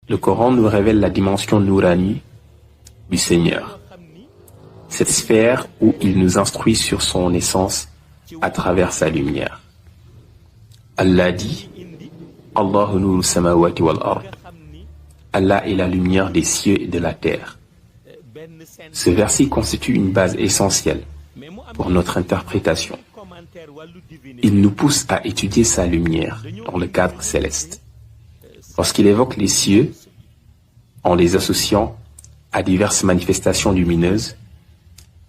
Le Coran nous révèle la dimension nourani du Seigneur, cette sphère où il nous instruit sur son essence à travers sa lumière. Allah dit, Allahu nuru samawati wal ard. Allah est la lumière des cieux et de la terre. Ce verset constitue une base essentielle pour notre interprétation. Il nous pousse à étudier sa lumière dans le cadre céleste. Lorsqu'il évoque les cieux, en les associant à diverses manifestations lumineuses,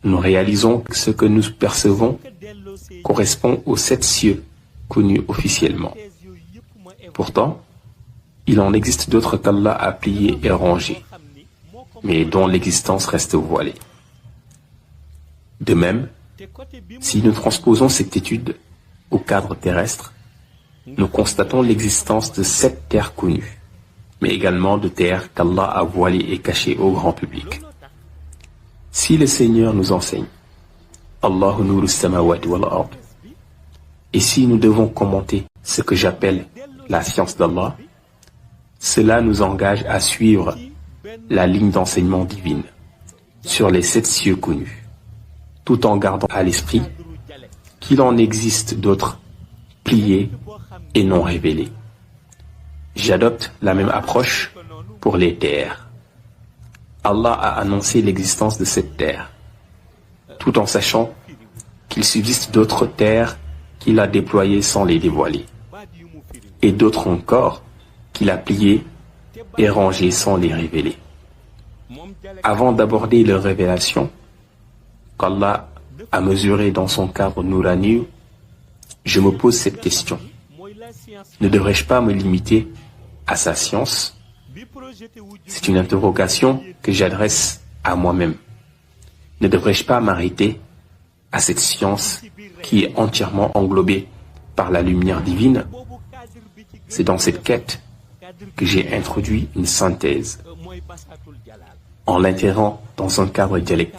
nous réalisons que ce que nous percevons correspond aux 7 cieux connus officiellement. Pourtant, il en existe d'autres qu'Allah a pliés et rangés, mais dont l'existence reste voilée. De même, si nous transposons cette étude au cadre terrestre, nous constatons l'existence de 7 terres connues, mais également de terres qu'Allah a voilées et cachées au grand public. Si le Seigneur nous enseigne, Allahu nuru samawati wal ard, et si nous devons commenter ce que j'appelle la science d'Allah, cela nous engage à suivre la ligne d'enseignement divine sur les 7 cieux connus, tout en gardant à l'esprit qu'il en existe d'autres pliés et non révélés. J'adopte la même approche pour les terres. Allah a annoncé l'existence de cette terre, tout en sachant qu'il subsiste d'autres terres qu'il a déployées sans les dévoiler, et d'autres encore qu'il a pliées et rangées sans les révéler. Avant d'aborder leur révélation, qu'Allah a mesuré dans son cadre nourani, je me pose cette question. Ne devrais-je pas me limiter à sa science? C'est une interrogation que j'adresse à moi-même. Ne devrais-je pas m'arrêter à cette science qui est entièrement englobée par la lumière divine? C'est dans cette quête que j'ai introduit une synthèse en l'intégrant dans un cadre dialectique.